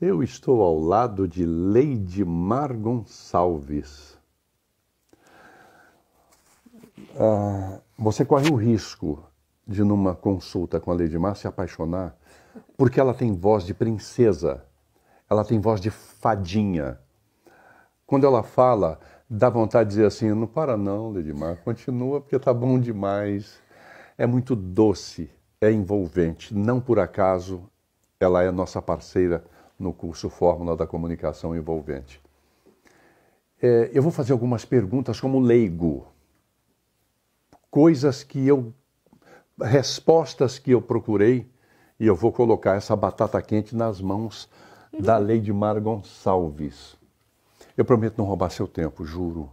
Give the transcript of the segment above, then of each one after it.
Eu estou ao lado de Leidmar Gonçalves. Você corre o risco de, numa consulta com a Leidmar, se apaixonar, porque ela tem voz de princesa, ela tem voz de fadinha. Quando ela fala, dá vontade de dizer assim, não para não, Leidmar, continua porque tá bom demais. É muito doce, é envolvente. Não por acaso ela é nossa parceira no curso Fórmula da Comunicação Envolvente. Eu vou fazer algumas perguntas como leigo. Respostas que eu procurei, e eu vou colocar essa batata quente nas mãos da Leidmar Gonçalves. Eu prometo não roubar seu tempo, juro.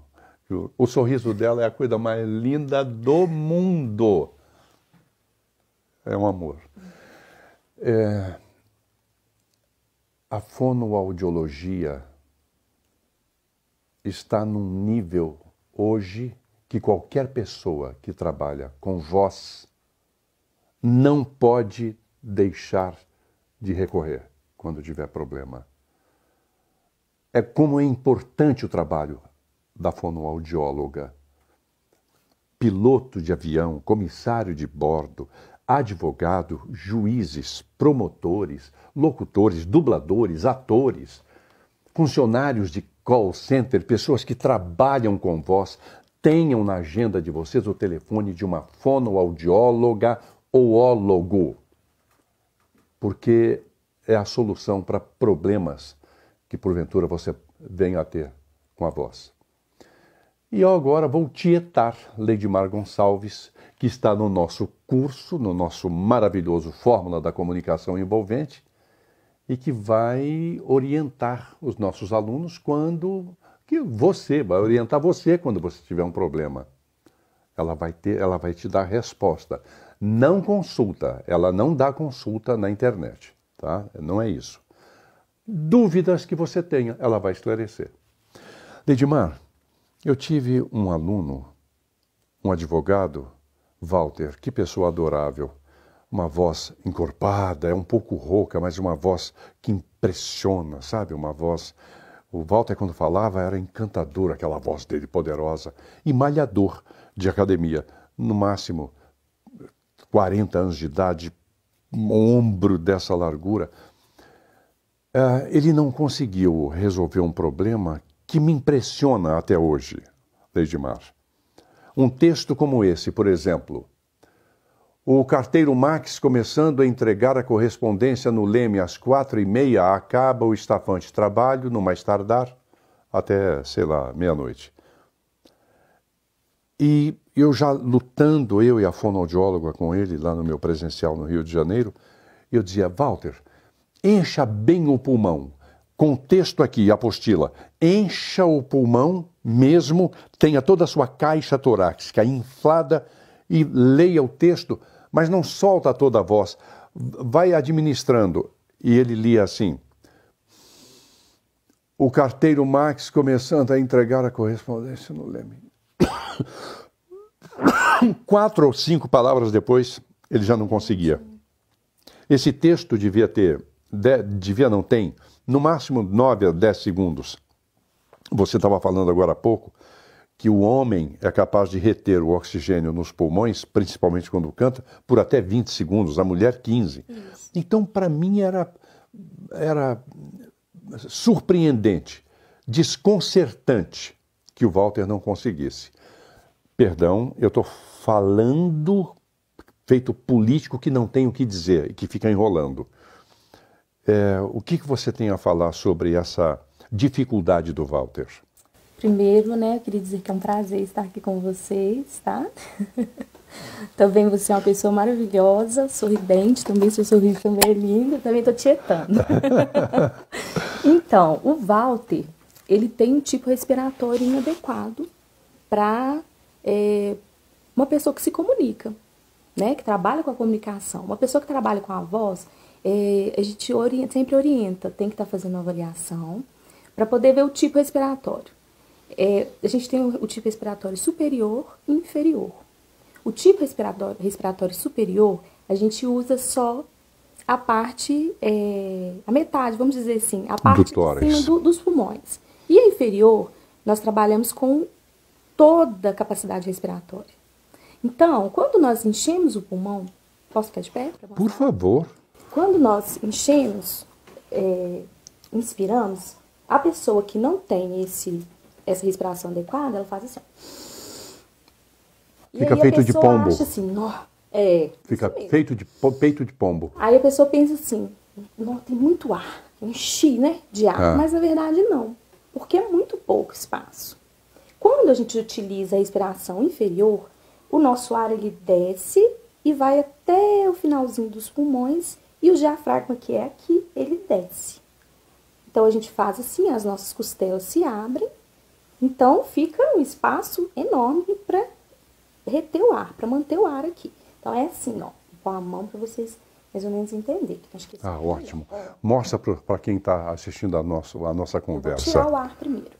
O sorriso dela é a coisa mais linda do mundo. É um amor. A fonoaudiologia está num nível hoje que qualquer pessoa que trabalha com voz não pode deixar de recorrer quando tiver problema. É como é importante o trabalho da fonoaudióloga. Piloto de avião, comissário de bordo, advogado, juízes, promotores, locutores, dubladores, atores, funcionários de call center, pessoas que trabalham com voz, tenham na agenda de vocês o telefone de uma fonoaudióloga ou ólogo, porque é a solução para problemas que porventura você venha a ter com a voz. E eu agora vou tietar Leidmar Gonçalves, que está no nosso curso, no nosso maravilhoso Fórmula da Comunicação Envolvente, e que vai orientar os nossos alunos vai orientar você quando você tiver um problema. Ela vai te dar resposta. Não consulta, ela não dá consulta na internet, tá? Não é isso. Dúvidas que você tenha, ela vai esclarecer. Leidmar, eu tive um aluno, um advogado, Walter, que pessoa adorável, uma voz encorpada, é um pouco rouca, mas uma voz que impressiona, sabe? Uma voz... O Walter, quando falava, era encantador, aquela voz dele poderosa, e malhador de academia, no máximo 40 anos de idade, um ombro dessa largura. Ele não conseguiu resolver um problema que me impressiona até hoje, Leidmar. Um texto como esse, por exemplo, o carteiro Max começando a entregar a correspondência no Leme às 4h30, acaba o estafante trabalho, no mais tardar, até, sei lá, meia-noite. E eu já lutando, eu e a fonoaudióloga com ele, lá no meu presencial no Rio de Janeiro, eu dizia, Walter, encha bem o pulmão. Contexto aqui, apostila. Encha o pulmão mesmo, tenha toda a sua caixa torácica inflada e leia o texto, mas não solta toda a voz. Vai administrando. E ele lia assim. O carteiro Max começando a entregar a correspondência no Leme. 4 ou 5 palavras depois, ele já não conseguia. Esse texto tem, no máximo 9 a 10 segundos. Você estava falando agora há pouco que o homem é capaz de reter o oxigênio nos pulmões, principalmente quando canta, por até 20 segundos, a mulher 15. Isso. Então, para mim, era surpreendente, desconcertante que o Walter não conseguisse. Perdão, eu estou falando feito político que não tem o que dizer e que fica enrolando. O que você tem a falar sobre essa dificuldade do Walter? Primeiro, eu queria dizer que é um prazer estar aqui com vocês, tá? Também você é uma pessoa maravilhosa, sorridente, também seu sorriso também é lindo, também estou tietando. Então, o Walter, ele tem um tipo respiratório inadequado para uma pessoa que se comunica, que trabalha com a comunicação. Uma pessoa que trabalha com a voz, a gente sempre orienta, tem que estar fazendo uma avaliação para poder ver o tipo respiratório. A gente tem o tipo respiratório superior e inferior. O tipo respiratório superior, a gente usa só a parte, a metade, vamos dizer assim, a parte de cima dos pulmões. E a inferior, nós trabalhamos com toda a capacidade respiratória. Então, quando nós enchemos o pulmão, posso ficar de pé? Por favor. Quando nós enchemos, inspiramos, a pessoa que não tem essa respiração adequada, ela faz assim. Fica feito de pombo. Acha assim, fica feito de peito de pombo. Aí a pessoa pensa assim, tem muito ar, enchi, né, de ar. Mas na verdade não, porque é muito pouco espaço. Quando a gente utiliza a respiração inferior, o nosso ar ele desce e vai até o finalzinho dos pulmões e o diafragma que é aqui, ele desce. Então a gente faz assim, as nossas costelas se abrem, então fica um espaço enorme para reter o ar, para manter o ar aqui. Então é assim, ó, com a mão para vocês mais ou menos entenderem. Acho que ótimo. Mostra para quem está assistindo a nossa conversa. Eu vou tirar o ar primeiro.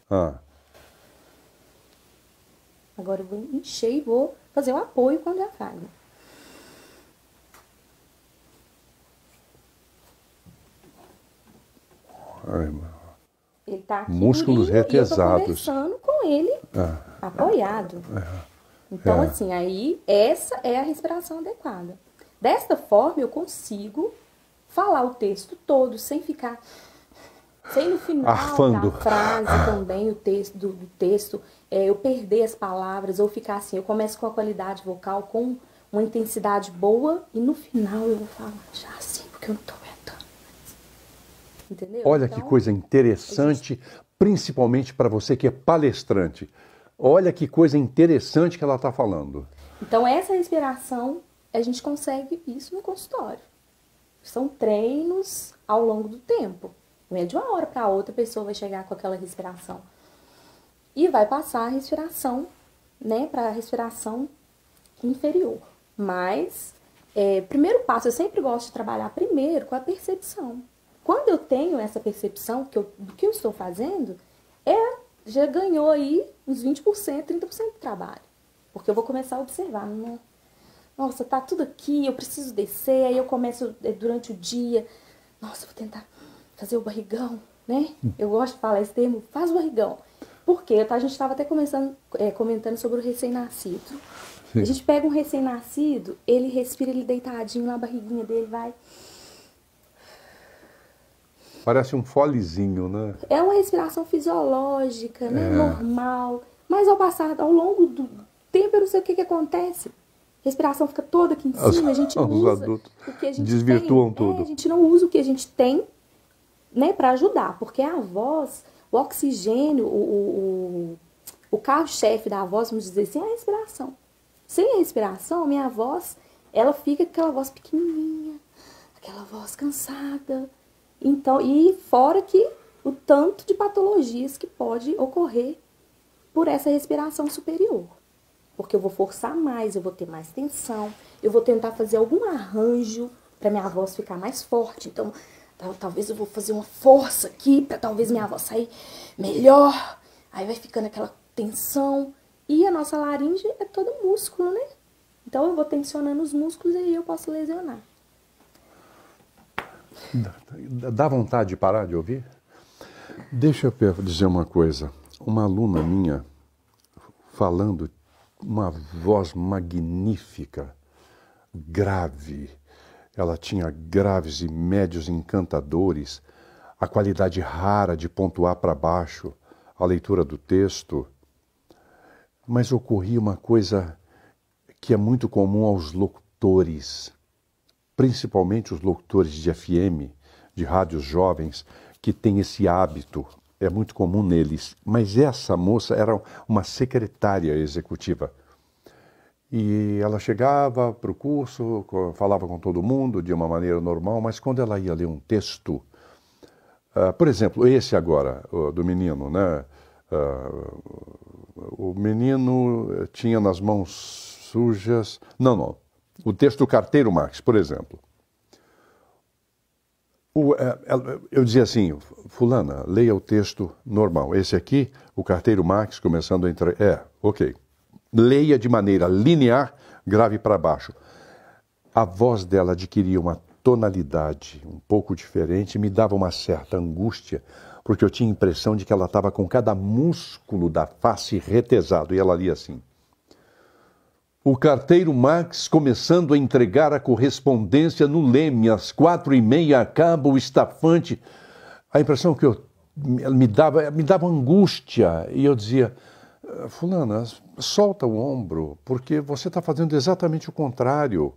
Agora eu vou encher e vou fazer o apoio com o diafragma. Ele tá aqui músculos retesados. E eu tô conversando com ele apoiado. Então, assim, aí essa é a respiração adequada. Desta forma, eu consigo falar o texto todo sem ficar... Sem no final arfando. Da frase também, o texto, do texto, eu perder as palavras ou ficar assim. Eu começo com a qualidade vocal, com uma intensidade boa e no final eu vou falar já assim, porque eu não tô aguentando. Entendeu? Olha então, que coisa interessante, principalmente para você que é palestrante. Olha que coisa interessante que ela está falando. Então essa respiração, a gente consegue isso no consultório. São treinos ao longo do tempo. Não é de uma hora para outra a pessoa vai chegar com aquela respiração. E vai passar a respiração, né, para a respiração inferior. Mas, primeiro passo, eu sempre gosto de trabalhar primeiro com a percepção. Quando eu tenho essa percepção do que eu estou fazendo, já ganhou aí uns 20%, 30% do trabalho. Porque eu vou começar a observar. Nossa, tá tudo aqui, eu preciso descer. Aí eu começo durante o dia. Nossa, vou tentar fazer o barrigão, né? Eu gosto de falar esse termo, faz o barrigão. Porque a gente estava até comentando sobre o recém-nascido. A gente pega um recém-nascido, ele respira ele deitadinho na barriguinha dele, vai... Parece um folezinho, né? É uma respiração fisiológica, né? Normal. Mas ao longo do tempo, eu não sei o que acontece. A respiração fica toda aqui em cima, a gente não usa os adultos o que a gente desvirtuam tem. tudo. A gente não usa o que a gente tem, né, para ajudar, porque a voz, o oxigênio, o carro-chefe da voz, vamos dizer assim, é a respiração. Sem a respiração, minha voz, ela fica aquela voz pequenininha, aquela voz cansada. Então, e fora que o tanto de patologias que pode ocorrer por essa respiração superior. Porque eu vou forçar mais, eu vou ter mais tensão, eu vou tentar fazer algum arranjo para minha voz ficar mais forte. Então, talvez eu vou fazer uma força aqui para talvez minha voz sair melhor. Aí vai ficando aquela tensão. E a nossa laringe é todo músculo, né? Então eu vou tensionando os músculos e aí eu posso lesionar. Dá vontade de parar de ouvir? Deixa eu dizer uma coisa. Uma aluna minha falando, uma voz magnífica, grave. Ela tinha graves e médios encantadores, a qualidade rara de pontuar para baixo, a leitura do texto. Mas ocorria uma coisa que é muito comum aos locutores, principalmente os locutores de FM, de rádios jovens, que têm esse hábito, é muito comum neles. Mas essa moça era uma secretária executiva. E ela chegava para o curso, falava com todo mundo de uma maneira normal, mas quando ela ia ler um texto, por exemplo, esse agora, do menino, né? O menino tinha nas mãos sujas... Não. O texto do Carteiro Marx, por exemplo. Eu dizia assim, fulana, leia o texto normal. Esse aqui, o Carteiro Marx, começando a entrar... ok. Leia de maneira linear, grave para baixo. A voz dela adquiria uma tonalidade um pouco diferente me dava uma certa angústia, porque eu tinha a impressão de que ela estava com cada músculo da face retesado. E ela lia assim: o carteiro Max começando a entregar a correspondência no Leme, às 4h30 acaba o estafante. A impressão que me dava angústia. E eu dizia: fulana, solta o ombro, porque você está fazendo exatamente o contrário.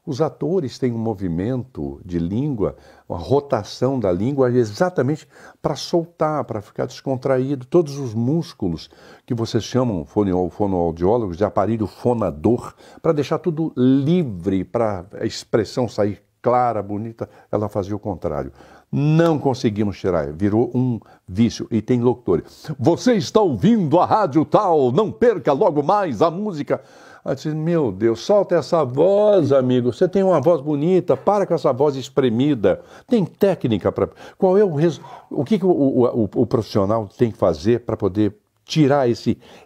Os atores têm um movimento de língua, uma rotação da língua exatamente para soltar, para ficar descontraído. Todos os músculos que vocês chamam, fonoaudiólogos, de aparelho fonador, para deixar tudo livre, para a expressão sair clara, bonita, ela fazia o contrário. Não conseguimos tirar, virou um vício. E tem locutores: você está ouvindo a rádio tal, não perca logo mais a música. Eu disse: meu Deus, solta essa voz, amigo. Você tem uma voz bonita, para com essa voz espremida. Tem técnica para... Qual é o que o profissional tem que fazer para poder tirar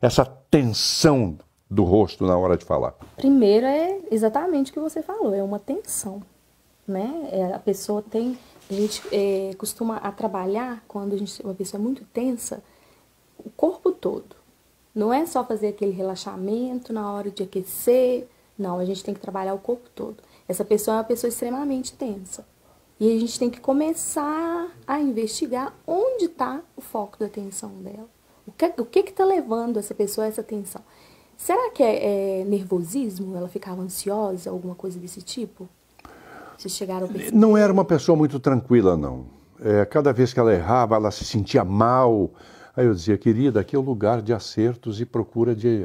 essa tensão do rosto na hora de falar? Primeiro é exatamente o que você falou, é uma tensão, né? A pessoa tem... A gente costuma trabalhar, quando uma pessoa é muito tensa, o corpo todo. Não é só fazer aquele relaxamento na hora de aquecer. Não, a gente tem que trabalhar o corpo todo. Essa pessoa é uma pessoa extremamente tensa. E a gente tem que começar a investigar onde está o foco da tensão dela. O que está levando essa pessoa a essa tensão? Será que é nervosismo? Ela ficava ansiosa, alguma coisa desse tipo? Vocês chegaram a perceber? Não era uma pessoa muito tranquila, não. Cada vez que ela errava, ela se sentia mal. Aí eu dizia: querida, aqui é o lugar de acertos e procura de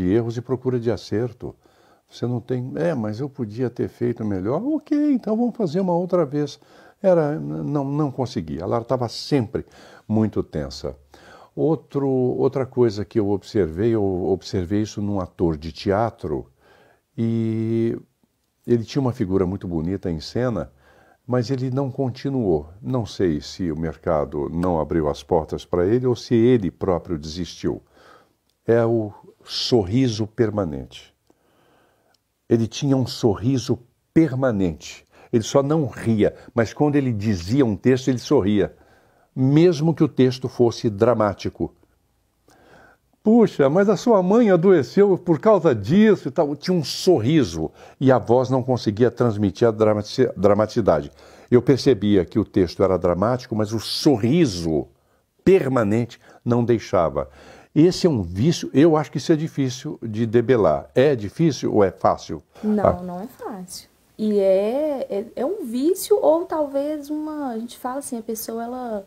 erros e procura de acerto. Você não tem... mas eu podia ter feito melhor. Ok, então vamos fazer uma outra vez. Não conseguia. Ela estava sempre muito tensa. Outra coisa que eu observei isso num ator de teatro, e ele tinha uma figura muito bonita em cena, mas ele não continuou. Não sei se o mercado não abriu as portas para ele ou se ele próprio desistiu. É o sorriso permanente. Ele tinha um sorriso permanente. Ele só não ria, mas quando ele dizia um texto, ele sorria, mesmo que o texto fosse dramático. Puxa, mas a sua mãe adoeceu por causa disso e tal. Tinha um sorriso e a voz não conseguia transmitir a dramaticidade. Eu percebia que o texto era dramático, mas o sorriso permanente não deixava. Esse é um vício, eu acho que isso é difícil de debelar. É difícil ou é fácil? Não, não é fácil. E é um vício, ou talvez a gente fala assim, a pessoa ela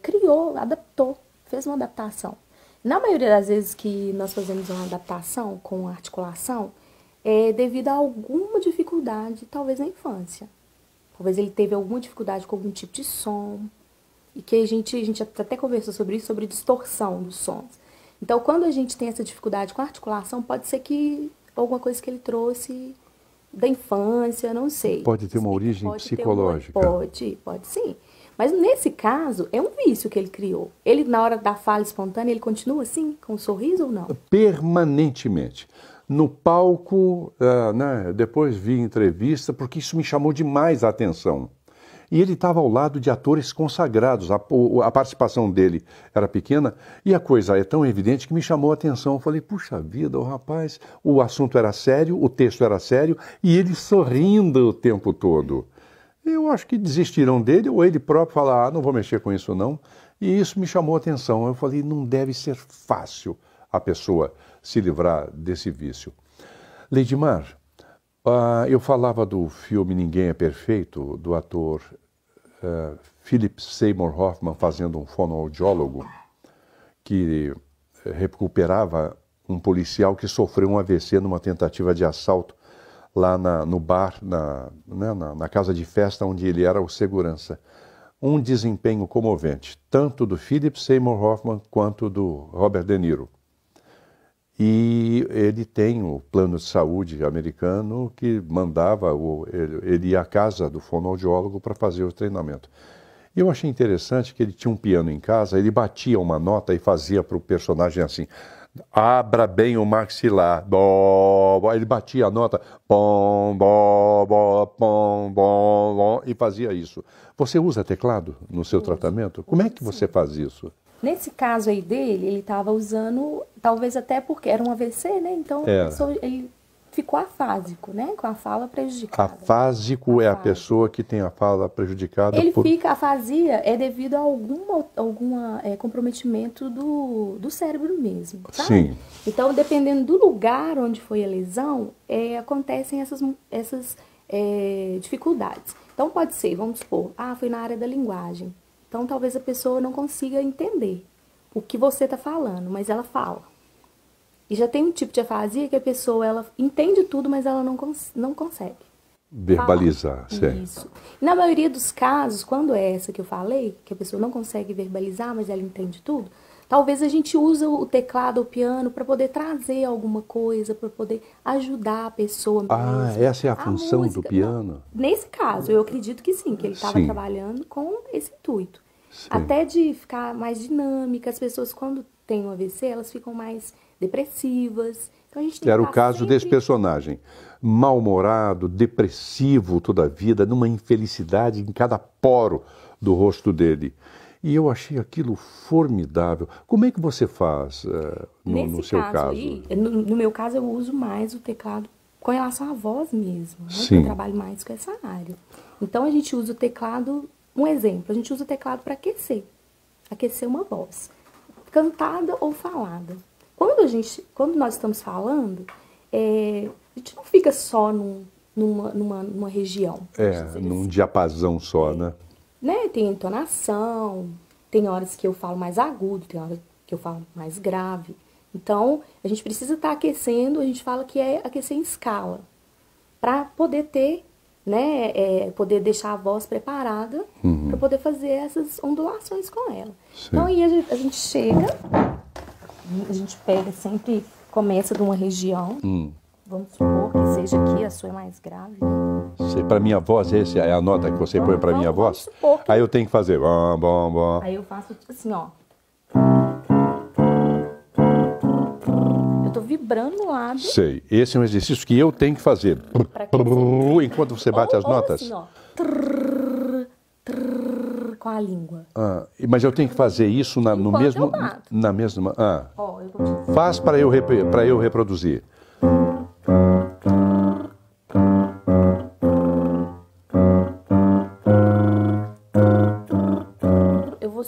criou, adaptou, fez uma adaptação. Na maioria das vezes que nós fazemos uma adaptação com articulação, é devido a alguma dificuldade, talvez na infância. Talvez ele teve alguma dificuldade com algum tipo de som, e que a gente até conversou sobre isso, sobre distorção dos sons. Então, quando a gente tem essa dificuldade com a articulação, pode ser que alguma coisa que ele trouxe da infância, não sei. Pode ter uma origem psicológica. Pode sim. Mas nesse caso, é um vício que ele criou. Ele, na hora da fala espontânea, ele continua assim, com um sorriso ou não? Permanentemente. No palco, depois vi entrevista, porque isso me chamou demais a atenção. E ele estava ao lado de atores consagrados, a participação dele era pequena, e a coisa é tão evidente que me chamou a atenção. Eu falei: puxa vida, o rapaz, o assunto era sério, o texto era sério, e ele sorrindo o tempo todo. Eu acho que desistirão dele, ou ele próprio falar: não vou mexer com isso não. E isso me chamou a atenção. Eu falei: não deve ser fácil a pessoa se livrar desse vício. Leidimar, eu falava do filme Ninguém é Perfeito, do ator Philip Seymour Hoffman fazendo um fonoaudiólogo que recuperava um policial que sofreu um AVC numa tentativa de assalto lá no bar, na casa de festa onde ele era o segurança. Um desempenho comovente, tanto do Philip Seymour Hoffman quanto do Robert De Niro. E ele tem o plano de saúde americano que mandava ele ir à casa do fonoaudiólogo para fazer o treinamento. Eu achei interessante que ele tinha um piano em casa, ele batia uma nota e fazia para o personagem assim: Abra bem o maxilar. Bó, bó. Ele batia a nota. Bom, bó, bó, bom, bom, bom, e fazia isso. Você usa teclado no seu tratamento? Como é que você faz isso? Nesse caso aí dele, ele estava usando, talvez até porque era um AVC, né? Então ele ficou afásico, né? Com a fala prejudicada. Afásico é a pessoa que tem a fala prejudicada. A afasia é devido a algum comprometimento do cérebro mesmo, sabe? Sim. Então, dependendo do lugar onde foi a lesão, acontecem essas dificuldades. Então, pode ser, vamos supor, foi na área da linguagem. Então, talvez a pessoa não consiga entender o que você está falando, mas ela fala. E já tem um tipo de afasia que a pessoa ela entende tudo, mas ela não consegue verbalizar. Certo. Isso. Na maioria dos casos, quando é essa que eu falei, que a pessoa não consegue verbalizar, mas ela entende tudo, talvez a gente use o teclado ou o piano para poder trazer alguma coisa, para poder ajudar a pessoa mesmo. Essa é a função do piano? Não. Nesse caso, eu acredito que sim, que ele estava trabalhando com esse intuito. Sim. Até de ficar mais dinâmica, as pessoas quando têm um AVC, elas ficam mais depressivas. Então, a gente tem Era o caso desse personagem. Mal-humorado, depressivo toda a vida, numa infelicidade em cada poro do rosto dele. E eu achei aquilo formidável. Como é que você faz no seu caso? No meu caso, eu uso mais o teclado com relação à voz mesmo. Né? Sim. Eu trabalho mais com essa área. Então, a gente usa o teclado, um exemplo, a gente usa o teclado para aquecer uma voz, cantada ou falada. Quando nós estamos falando, a gente não fica só numa região. Num diapasão só, né? Tem entonação, tem horas que eu falo mais agudo, tem horas que eu falo mais grave. Então, a gente precisa estar aquecendo, a gente fala que é aquecer em escala, para poder ter, poder deixar a voz preparada para poder fazer essas ondulações com ela. Sim. Então, aí a gente chega, a gente pega sempre, começa de uma região, vamos supor que seja aqui, a sua é mais grave, Para minha voz, essa é a nota que você põe para minha voz? Aí eu tenho que fazer bom, bom, bom. Aí eu faço tipo assim, ó. Eu tô vibrando no lado. Sei. Esse é um exercício que eu tenho que fazer. Enquanto você bate as notas. Assim, ó. Com a língua. Mas eu tenho que fazer isso no mesmo. Na mesma. Faz para eu reproduzir.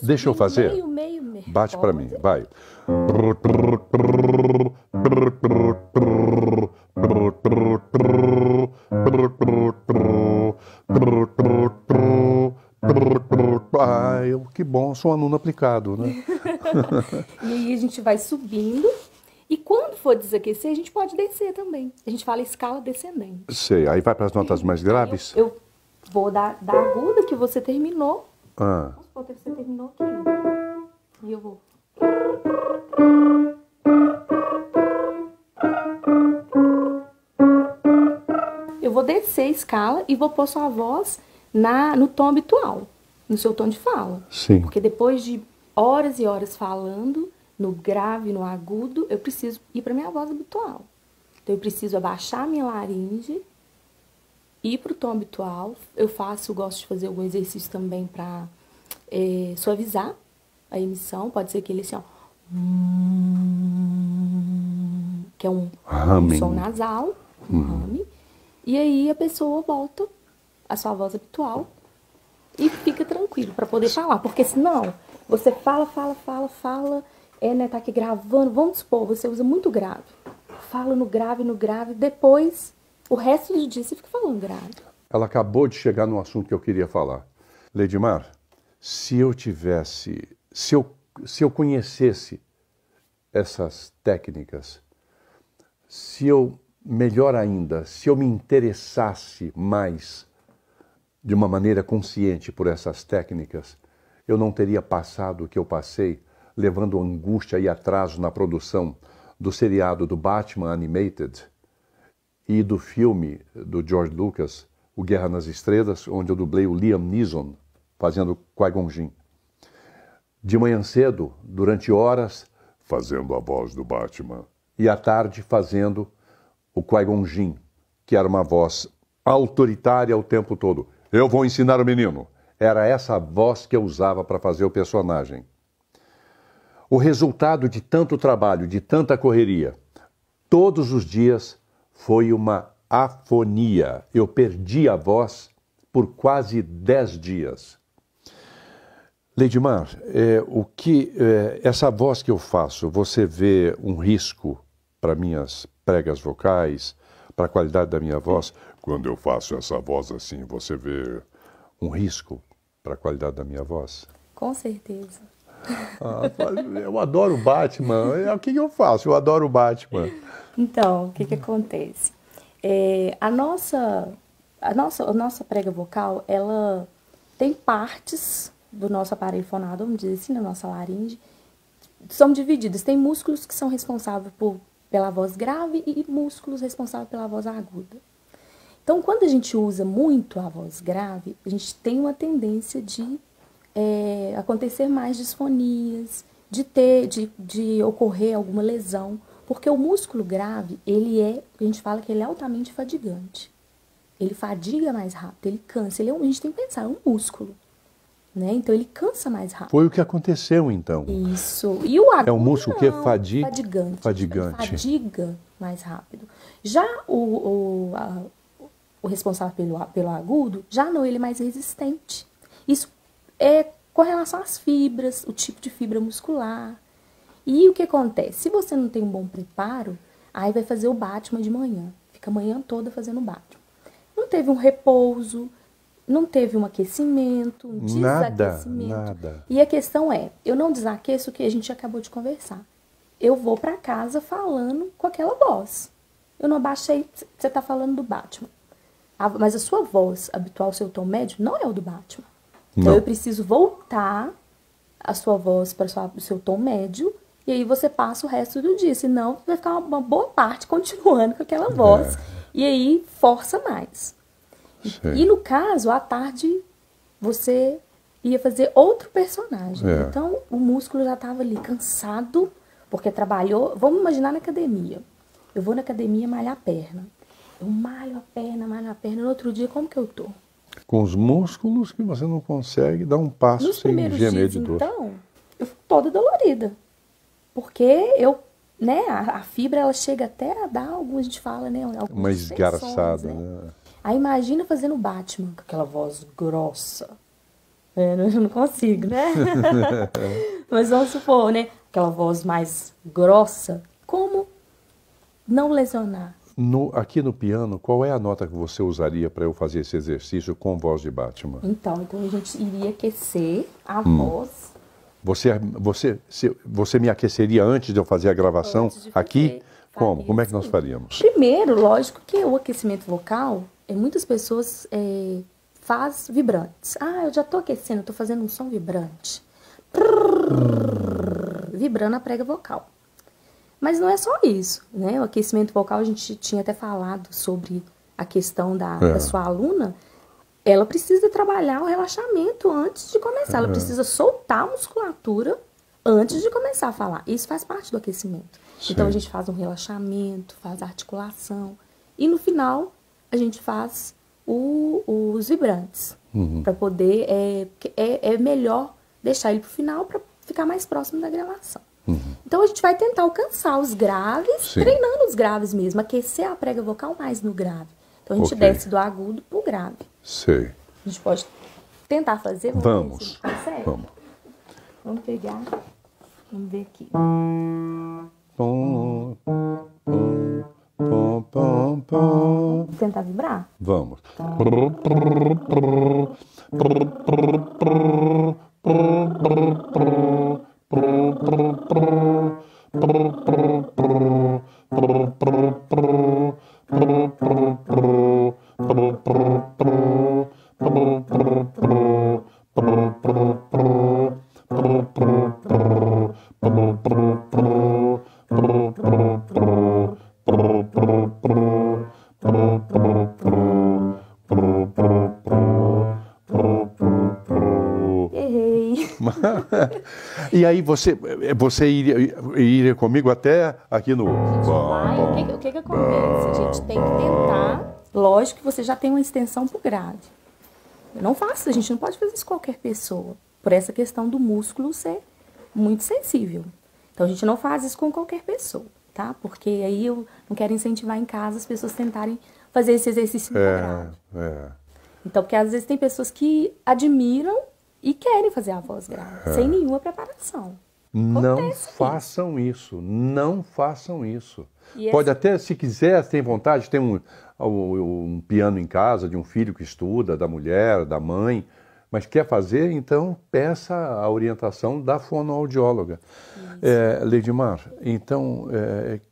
Deixa eu fazer. Meio. Bate para mim, vai. Que bom, sou um aluno aplicado, né? E aí a gente vai subindo. E quando for desaquecer, a gente pode descer também. A gente fala escala descendente. Sei, aí vai para as notas mais graves? Eu vou da aguda que você terminou. Vamos supor que você terminou aqui. E eu vou. Eu vou descer a escala e vou pôr sua voz no tom habitual, no seu tom de fala. Sim. Porque depois de horas e horas falando, no grave, no agudo, eu preciso ir para minha voz habitual. Então, eu preciso abaixar a minha laringe, ir para o tom habitual. Eu gosto de fazer algum exercício também para suavizar a emissão. Pode ser aquele assim, ó. Que é um som nasal, um humming. E aí a pessoa volta à sua voz habitual e fica tranquilo para poder falar. Porque senão, você fala, tá aqui gravando, vamos supor, você usa muito grave. Fala no grave, depois, o resto do dia você fica falando grave. Ela acabou de chegar no assunto que eu queria falar. Leidimar, se eu conhecesse essas técnicas, melhor ainda, se eu me interessasse mais de uma maneira consciente por essas técnicas, eu não teria passado o que eu passei, levando angústia e atraso na produção do seriado do Batman Animated e do filme do George Lucas, O Guerra nas Estrelas, onde eu dublei o Liam Neeson, fazendo Qui-Gon Jinn. De manhã cedo, durante horas, fazendo a voz do Batman. E à tarde fazendo o Qui-Gon Jinn, que era uma voz autoritária o tempo todo. Eu vou ensinar o menino. Era essa voz que eu usava para fazer o personagem. O resultado de tanto trabalho, de tanta correria, todos os dias foi uma afonia. Eu perdi a voz por quase 10 dias. Leidmar, essa voz que eu faço, você vê um risco para minhas pregas vocais, para a qualidade da minha voz? Quando eu faço essa voz assim, você vê um risco para a qualidade da minha voz? Com certeza. Eu adoro o Batman. O que eu faço? Eu adoro o Batman. Então, o que acontece? A nossa prega vocal, ela tem partes do nosso aparelho fonador, vamos dizer assim, na nossa laringe, são divididos. Tem músculos que são responsáveis pela voz grave e músculos responsáveis pela voz aguda. Então, quando a gente usa muito a voz grave, a gente tem uma tendência de acontecer mais disfonias, de ocorrer alguma lesão, porque o músculo grave, a gente fala que ele é altamente fadigante. Ele fadiga mais rápido, ele cansa. A gente tem que pensar, é um músculo, né? Então ele cansa mais rápido. Foi o que aconteceu então. Isso. E o agudo, é um músculo que é fadigante. Fadigante. Ele fadiga mais rápido. Já o responsável pelo agudo, já não, ele é mais resistente. Isso é com relação às fibras, o tipo de fibra muscular. E o que acontece? Se você não tem um bom preparo, aí vai fazer o Batman de manhã. Fica a manhã toda fazendo o Batman. Não teve um repouso, não teve um aquecimento, um desaquecimento. Nada. E a questão é, eu não desaqueço o que a gente acabou de conversar. Eu vou para casa falando com aquela voz. Eu não abaixei, você está falando do Batman. Mas a sua voz habitual, o seu tom médio, não é o do Batman. Então eu preciso voltar a sua voz para o seu tom médio, e aí você passa o resto do dia. Senão vai ficar uma boa parte continuando com aquela voz. E aí força mais. E no caso, à tarde, você ia fazer outro personagem. Então o músculo já estava ali cansado, porque trabalhou. Vamos imaginar na academia. Eu vou na academia malhar a perna. Eu malho a perna. No outro dia, como que eu tô? Com os músculos que você não consegue dar um passo Nos sem gemer de dor. Então, eu fico toda dolorida. Porque a fibra, ela chega até a dar, a gente fala, né? Uma esgarçada, né? Aí imagina fazendo Batman, com aquela voz grossa. Eu não consigo, né? Mas vamos supor, né? Aquela voz mais grossa. Como não lesionar? Aqui no piano, qual é a nota que você usaria para eu fazer esse exercício com voz de Batman? Então a gente iria aquecer a voz. Você me aqueceria antes de eu fazer a gravação aqui? Como? Como é que nós faríamos? Primeiro, lógico que o aquecimento vocal, muitas pessoas faz vibrantes. Eu já estou aquecendo, estou fazendo um som vibrante. Vibrando a prega vocal. Mas não é só isso, né? O aquecimento vocal, a gente tinha até falado sobre a questão da sua aluna. Ela precisa trabalhar o relaxamento antes de começar. Ela precisa soltar a musculatura antes de começar a falar. Isso faz parte do aquecimento. Sim. Então, a gente faz um relaxamento, faz articulação. E, no final, a gente faz os vibrantes. Para poder... É melhor deixar ele para o final para ficar mais próximo da gravação. Então, a gente vai tentar alcançar os graves, treinando os graves mesmo. Aquecer a prega vocal mais no grave. Então, a gente desce do agudo para o grave. Sei. A gente pode tentar fazer? Vamos. Vamos pegar. Vamos ver aqui. Vamos tentar vibrar? Vamos. Tá. E aí você iria comigo até aqui no... O que acontece? A gente tem que tentar... Lógico que você já tem uma extensão pro grave. Eu não faço, a gente não pode fazer isso com qualquer pessoa. Por essa questão do músculo ser muito sensível. Então, a gente não faz isso com qualquer pessoa, tá? Porque aí eu não quero incentivar em casa as pessoas tentarem fazer esse exercício muito grave. Então, porque às vezes tem pessoas que admiram e querem fazer a voz grave, sem nenhuma preparação. Não façam isso, não façam isso. E Pode até, se quiser, tem vontade, tem um piano em casa, de um filho que estuda, da mulher, da mãe, mas quer fazer, então peça a orientação da fonoaudióloga. Leidimar, então,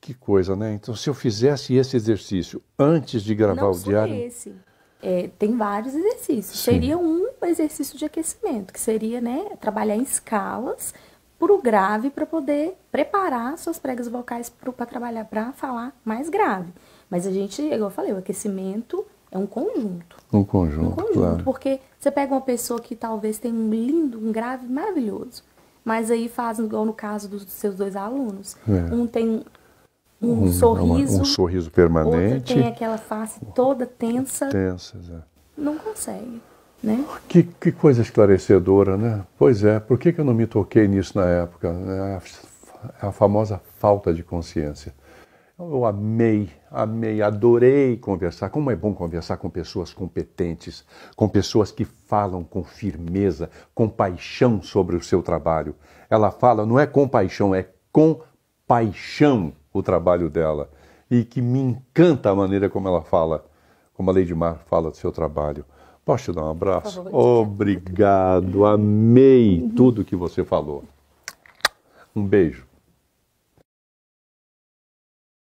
que coisa, né? Então, se eu fizesse esse exercício antes de gravar o diário... Não só esse. Tem vários exercícios. Sim. Seria um exercício de aquecimento, que seria, né, trabalhar em escalas para o grave, para poder preparar suas pregas vocais para trabalhar, para falar mais grave. Mas a gente, igual eu falei, o aquecimento é um conjunto. Um conjunto, claro. Porque você pega uma pessoa que talvez tenha um grave maravilhoso, mas aí faz, igual no caso dos seus 2 alunos, um tem um sorriso... Um sorriso permanente. Outro tem aquela face toda tensa. Não consegue, né? Que coisa esclarecedora, né? Pois é, por que eu não me toquei nisso na época? É a famosa falta de consciência. Eu adorei conversar. Como é bom conversar com pessoas competentes, com pessoas que falam com firmeza, com paixão sobre o seu trabalho. Ela fala, não é com paixão, é com paixão o trabalho dela. E que me encanta a maneira como ela fala, como a Leidimar fala do seu trabalho. Posso te dar um abraço? Obrigado, amei tudo que você falou. Um beijo.